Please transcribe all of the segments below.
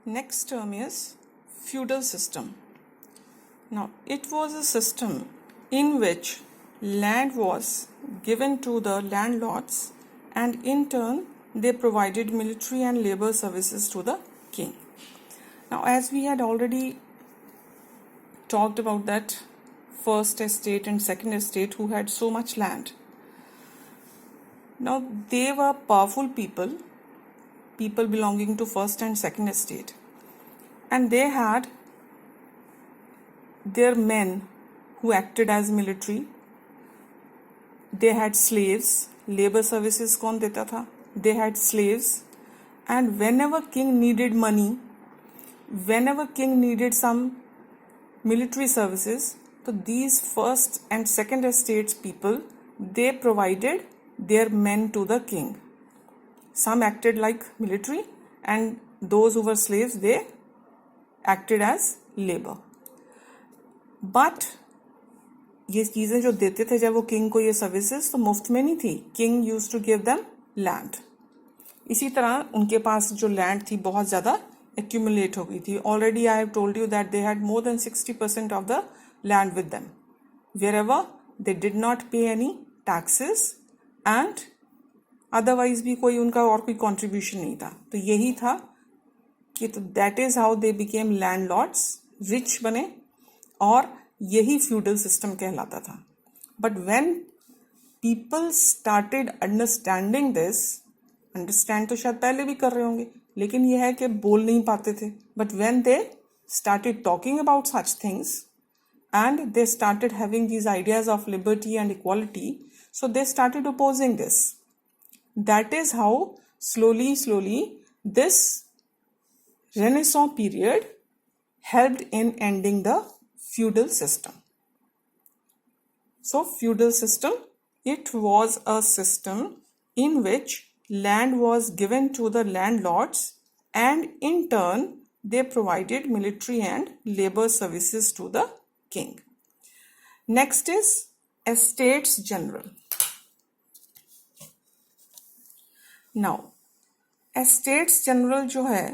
Next term is feudal system. Now, it was a system in which land was given to the landlords, and in turn they provided military and labor services to the king. Now, as we had already talked about that first estate and second estate who had so much land. Now, they were powerful people belonging to first and second estate, and they had their men who acted as military. They had slaves, labor services कौन देता था? They had slaves, and whenever king needed money, whenever king needed some military services, so these first and second estates people, they provided their men to the king. Some acted like military, and those who were slaves, they acted as labor. But ये चीज़ें जो देते थे जब वो king को ये services, तो मुफ्त में नहीं थी. King used to give them land. इसी तरह उनके पास जो लैंड थी बहुत ज़्यादा एक्यूमुलेट हो गई थी. Already I have told you that they had more than 60% of the land with them, wherever they did not पे एनी टैक्सेस एंड अदरवाइज भी कोई उनका और कोई कॉन्ट्रीब्यूशन नहीं था. तो यही था कि तो that is how they became landlords, rich बने, और यही फ्यूडल सिस्टम कहलाता था. But when people started understanding this, understand तो शायद पहले भी कर रहे होंगे, लेकिन यह है कि बोल नहीं पाते थे. But when they started talking about such things and they started having these ideas of liberty and equality, so they started opposing this. That is how slowly this Renaissance period helped in ending the feudal system. So feudal system, it was a system in which land was given to the landlords, and in turn they provided military and labor services to the king. Next is estates general. Now estates general जो है,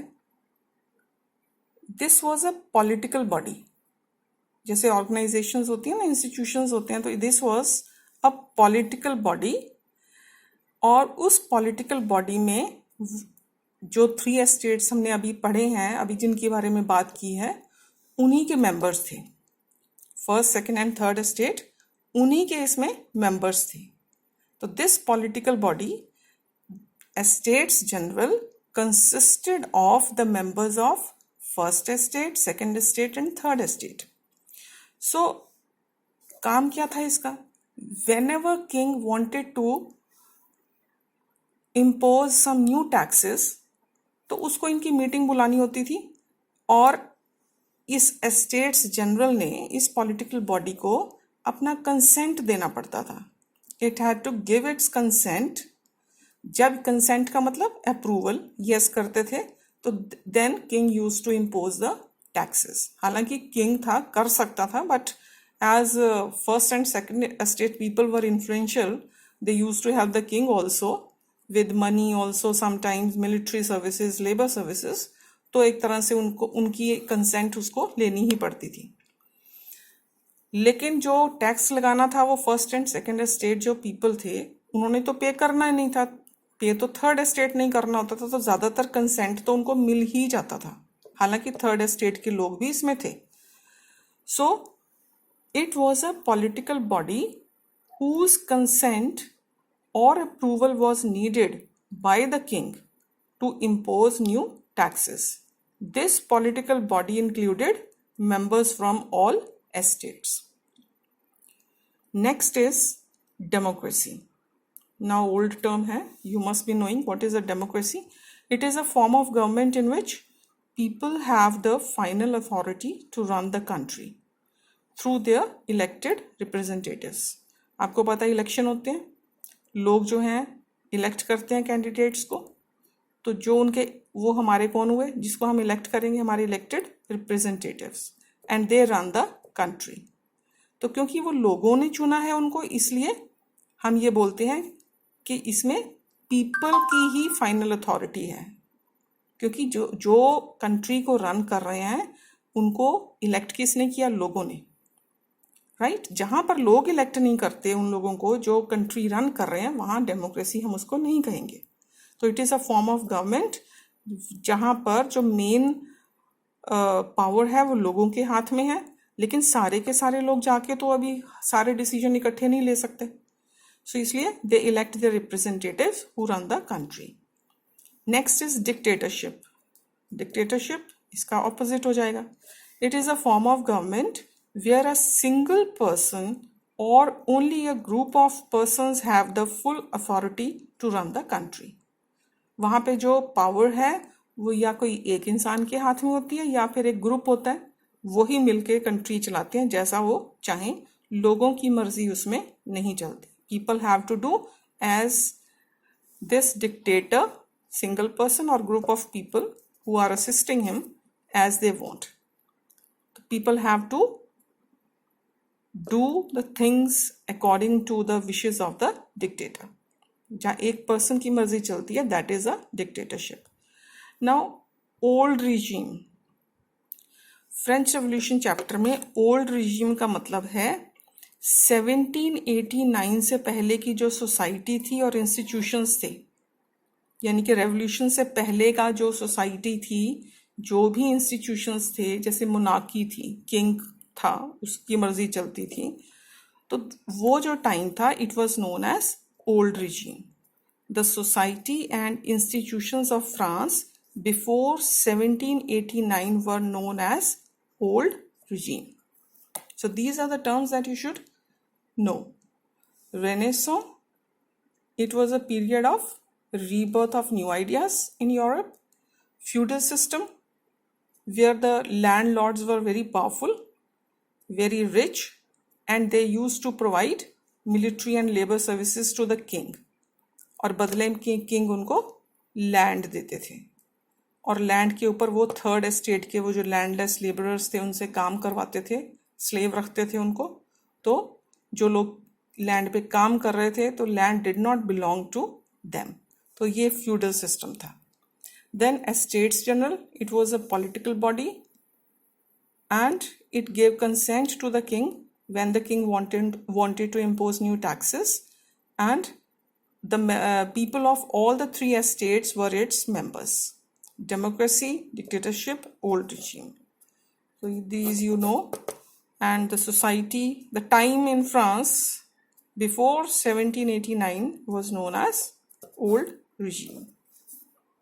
this was a political body. जैसे organisations होती हैं ना, institutions होते हैं, तो this was a political body. और उस पॉलिटिकल बॉडी में जो 3 एस्टेट्स हमने अभी पढ़े हैं, अभी जिनके बारे में बात की है, उन्हीं के मेंबर्स थे. First, second and third estate उन्हीं के इसमें मेंबर्स थे. तो this political body, estates general, consisted of the members of first estate, second estate and third estate. So काम क्या था इसका? whenever king wanted to impose some new taxes, तो उसको इनकी मीटिंग बुलानी होती थी, और इस एस्टेट्स जनरल ने इस पॉलिटिकल बॉडी को अपना कंसेंट देना पड़ता था. It had to give its consent. जब कंसेंट का मतलब अप्रूवल, यस करते थे, तो then king used to impose the taxes. हालांकि किंग था, कर सकता था, but as first and second estate people were influential, they used to have the king also with money, also sometimes military services, labor services. तो एक तरह से उनको उनकी कंसेंट उसको लेनी ही पड़ती थी. लेकिन जो टैक्स लगाना था वो फर्स्ट एंड सेकंड एस्टेट जो पीपल थे, उन्होंने तो पे करना ही नहीं था. पे तो थर्ड एस्टेट नहीं करना होता था, तो ज़्यादातर कंसेंट तो उनको मिल ही जाता था. हालांकि थर्ड एस्टेट के लोग भी इसमें थे. सो it was a political body whose consent or approval was needed by the king to impose new taxes. This political body included members from all estates. Next is democracy. Now old term hai, you must be knowing what is a democracy. It is a form of government in which people have the final authority to run the country through their elected representatives. आपको पता है election होते हैं, लोग जो हैं elect करते हैं कैंडिडेट्स को, तो जो उनके वो हमारे कौन हुए, जिसको हम इलेक्ट करेंगे, हमारे elected representatives, and they run the country. तो क्योंकि वो लोगों ने चुना है उनको, इसलिए हम ये बोलते हैं कि इसमें पीपल की ही फाइनल अथॉरिटी है. क्योंकि जो जो कंट्री को रन कर रहे हैं उनको इलेक्ट किसने किया? लोगों ने, राइट? जहां पर लोग इलेक्ट नहीं करते उन लोगों को जो कंट्री रन कर रहे हैं, वहां डेमोक्रेसी हम उसको नहीं कहेंगे। तो it is a form of government जहां पर जो मेन पावर है वो लोगों के हाथ में है, लेकिन सारे के सारे लोग जाके तो अभी सारे डिसीजन इकट्ठे नहीं ले सकते। सो इसलिए they elect the representatives who run the country. Next is dictatorship. Dictatorship इसका ऑपोजिट हो जाएगा। It is a form of government where a single person और only a group of persons have the full authority to run the country. वहां पे जो power है वो या कोई एक इंसान के हाथ में होती है या फिर एक ग्रुप होता है, वही मिलके कंट्री चलाते हैं जैसा वो चाहें। लोगों की मर्जी उसमें नहीं चलती। People have to do as this dictator, single person or group of people who are assisting him as they want. The people have to do the things according to the wishes of the dictator. जहाँ एक person की मर्जी चलती है, that is a dictatorship. Now, old regime. French revolution chapter में old regime का मतलब है 1789 से पहले की जो सोसाइटी थी और इंस्टीट्यूशंस थे, यानी कि रेवोल्यूशन से पहले का जो सोसाइटी थी, जो भी इंस्टीट्यूशंस थे, जैसे मोनार्की थी, किंग था, उसकी मर्जी चलती थी, तो वो जो टाइम था it was known as old regime. The society and institutions of France before 1789 were known as old regime. So these are the terms that you should know. Renaissance, it was a period of rebirth of new ideas in Europe. Feudal system, where the landlords were very powerful, very rich, and they used to provide military and labor services to the king. और बदले में king उनको land देते थे, और land के ऊपर वो थर्ड एस्टेट के वो जो लैंडलेस लेबरर्स थे उनसे काम करवाते थे, स्लेव रखते थे उनको। तो जो लोग लैंड पे काम कर रहे थे तो land did not belong to them. तो ये फ्यूडल सिस्टम था। Then estates general, it was a political body and it gave consent to the king when the king wanted to impose new taxes, and the people of all the three estates were its members. Democracy, dictatorship, old regime. So these you know. And the society, the time in France before 1789 was known as old regime.